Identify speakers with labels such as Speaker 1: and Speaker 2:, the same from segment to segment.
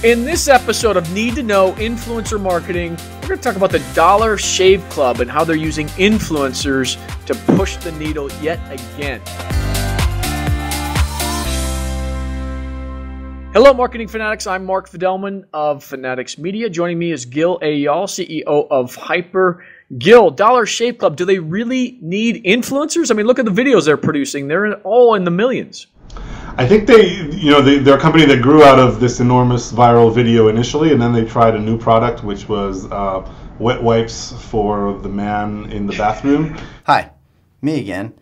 Speaker 1: In this episode of Need to Know Influencer Marketing, we're going to talk about the Dollar Shave Club and how they're using influencers to push the needle yet again. Hello, marketing fanatics. I'm Mark Fidelman of Fanatics Media. Joining me is Gil Eyal, CEO of Hyper. Gil, Dollar Shave Club, do they really need influencers? I mean, look at the videos they're producing. They're all in the millions.
Speaker 2: I think they're a company that grew out of this enormous viral video initially, and then they tried a new product, which was wet wipes for the man in the bathroom.
Speaker 3: Hi, me again.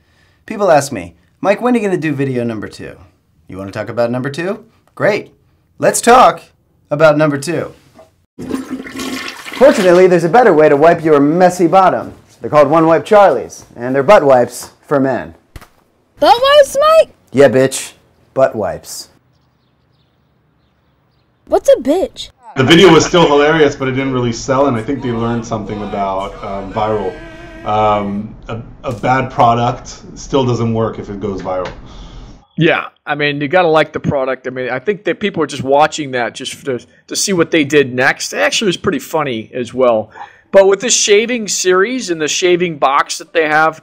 Speaker 3: People ask me, Mike, when are you going to do video number 2? You want to talk about number 2? Great. Let's talk about number 2. Fortunately, there's a better way to wipe your messy bottom. They're called One Wipe Charlies, and they're butt wipes for men.
Speaker 4: Butt wipes, Mike?
Speaker 3: Yeah, bitch. Butt wipes.
Speaker 4: What's a bitch?
Speaker 2: The video was still hilarious, but it didn't really sell, and I think they learned something about viral. A bad product still doesn't work if it goes viral.
Speaker 1: Yeah, I mean, you got to like the product. I mean, I think that people are just watching that just to see what they did next. It actually was pretty funny as well. But with this shaving series and the shaving box that they have,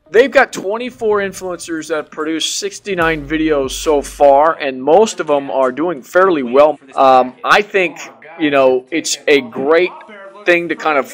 Speaker 1: they've got 24 influencers that have produced 69 videos so far, and most of them are doing fairly well. I think, it's a great thing to kind of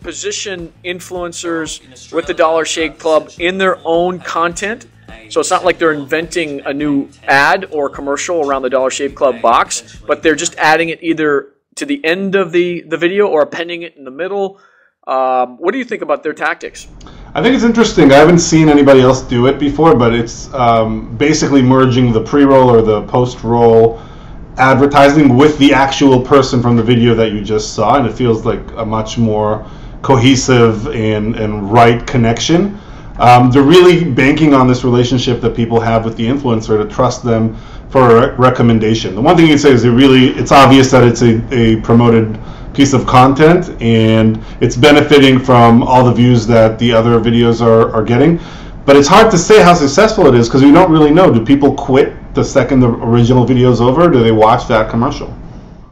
Speaker 1: position influencers with the Dollar Shave Club in their own content. So it's not like they're inventing a new ad or commercial around the Dollar Shave Club box, but they're just adding it either to the end of the video or appending it in the middle. What do you think about their tactics?
Speaker 2: I think it's interesting. I haven't seen anybody else do it before, but it's basically merging the pre-roll or the post-roll advertising with the actual person from the video that you just saw, and it feels like a much more cohesive and right connection. They're really banking on this relationship that people have with the influencer to trust them for a recommendation. The one thing you'd say is it's obvious that it's a promoted piece of content, and it's benefiting from all the views that the other videos are getting. But it's hard to say how successful it is because we don't really know. Do people quit the second the original video is over? Do they watch that commercial?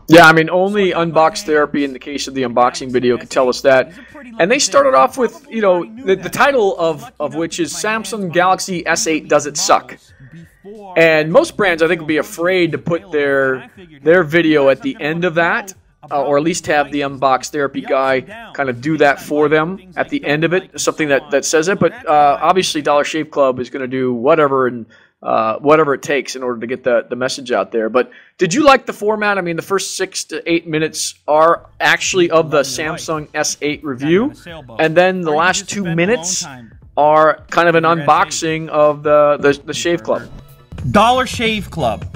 Speaker 1: Yeah, I mean, only Unbox Therapy in the case of the unboxing video could tell us that. And they started off with, the title of which is Samsung Galaxy S8 Does It Suck? And most brands, I think, would be afraid to put their video at the end of that, or at least have the Unbox Therapy guy kind of do that for them at the end of it, something that says it. But obviously, Dollar Shave Club is going to do whatever it takes in order to get the message out there. But did you like the format? I mean, the first 6 to 8 minutes are actually of the Samsung S8 review, and then the last 2 minutes are kind of an unboxing of the Shave Club.
Speaker 5: Dollar Shave Club.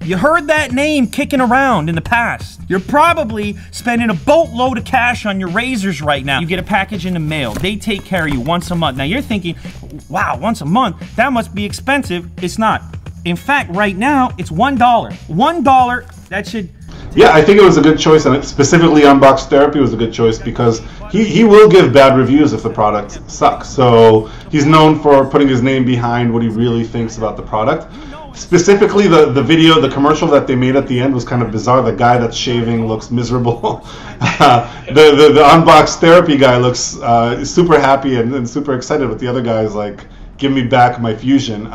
Speaker 5: You heard that name kicking around in the past. You're probably spending a boatload of cash on your razors right now. You get a package in the mail. They take care of you once a month. Now you're thinking, wow, once a month? That must be expensive. It's not. In fact, right now, it's $1. $1, that should...
Speaker 2: Yeah, I think it was a good choice, and specifically Unbox Therapy was a good choice because he will give bad reviews if the product sucks. So he's known for putting his name behind what he really thinks about the product. Specifically, the video, the commercial that they made at the end was kind of bizarre. The guy that's shaving looks miserable. the Unbox Therapy guy looks super happy and super excited, but the other guy is like, give me back my Fusion.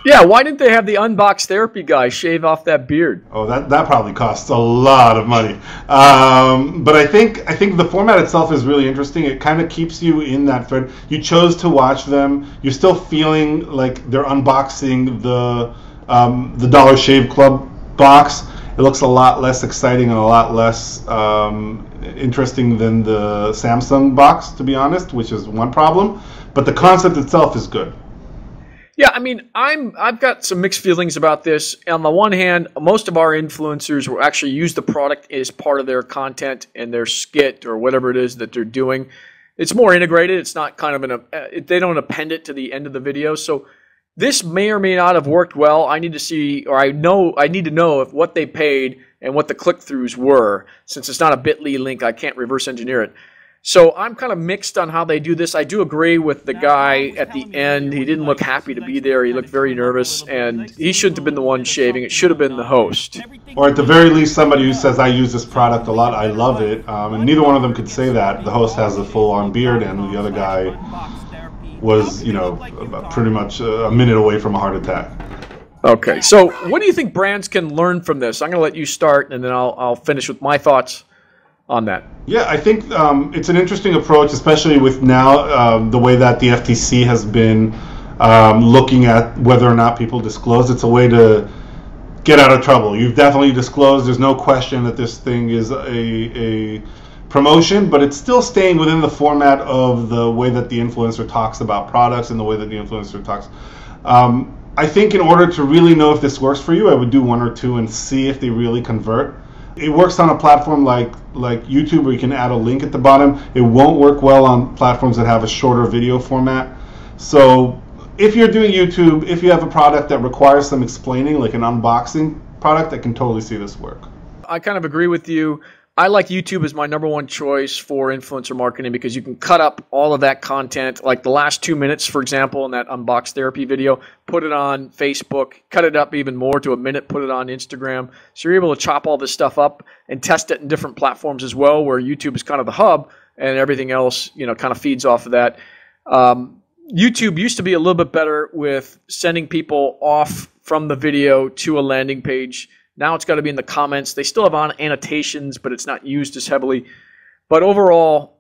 Speaker 1: Yeah, why didn't they have the Unbox Therapy guy shave off that beard?
Speaker 2: Oh, that probably costs a lot of money. But I think the format itself is really interesting. It kind of keeps you in that thread. You chose to watch them. You're still feeling like they're unboxing the Dollar Shave Club box. It looks a lot less exciting and a lot less interesting than the Samsung box, to be honest, which is one problem. But the concept itself is good.
Speaker 1: Yeah, I mean, I've got some mixed feelings about this. On the one hand, most of our influencers will actually use the product as part of their content and their skit or whatever it is that they're doing. It's more integrated. It's not kind of they don't append it to the end of the video. So this may or may not have worked well. I need to see, or I need to know if what they paid and what the click-throughs were. Since it's not a bit.ly link, I can't reverse engineer it. So I'm kind of mixed on how they do this. I do agree with the guy at the end. He didn't look happy to be there. He looked very nervous, and he shouldn't have been the one shaving. It should have been the host.
Speaker 2: Or at the very least, somebody who says, I use this product a lot, I love it. And neither one of them could say that. The host has a full-on beard, and the other guy was, you know, pretty much a minute away from a heart attack.
Speaker 1: Okay, so what do you think brands can learn from this? I'm going to let you start, and then I'll finish with my thoughts on that.
Speaker 2: Yeah, I think it's an interesting approach, especially with now the way that the FTC has been looking at whether or not people disclose. It's a way to get out of trouble. You've definitely disclosed. There's no question that this thing is a promotion, but it's still staying within the format of the way that the influencer talks about products and the way that the influencer talks. I think in order to really know if this works for you, I would do 1 or 2 and see if they really convert. It works on a platform like YouTube where you can add a link at the bottom. It won't work well on platforms that have a shorter video format. So if you're doing YouTube, if you have a product that requires some explaining, like an unboxing product, I can totally see this work.
Speaker 1: I kind of agree with you. I like YouTube as my #1 choice for influencer marketing because you can cut up all of that content, like the last 2 minutes, for example, in that unbox therapy video, put it on Facebook, cut it up even more to a minute, put it on Instagram. So you're able to chop all this stuff up and test it in different platforms as well, where YouTube is kind of the hub and everything else, you know, kind of feeds off of that. YouTube used to be a little bit better with sending people off from the video to a landing page. Now it's got to be in the comments. They still have on annotations, but it's not used as heavily. But overall,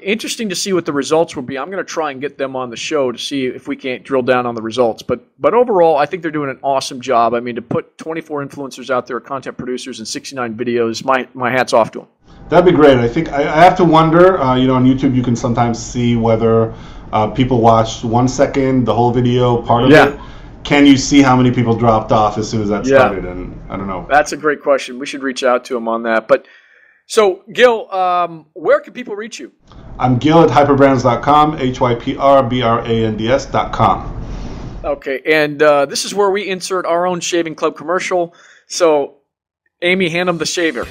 Speaker 1: interesting to see what the results will be. I'm going to try and get them on the show to see if we can't drill down on the results. But overall, I think they're doing an awesome job. I mean, to put 24 influencers out there, content producers, and 69 videos, my hat's off to them.
Speaker 2: That'd be great. I think I have to wonder, you know, on YouTube you can sometimes see whether people watched 1 second, the whole video, part of it. Can you see how many people dropped off as soon as that started? And I don't know.
Speaker 1: That's a great question. We should reach out to him on that. But so, Gil, where can people reach you?
Speaker 2: I'm Gil at hyperbrands.com, hyperbrands.com.
Speaker 1: Okay, and this is where we insert our own Shaving Club commercial. So, Amy, hand him the shaver.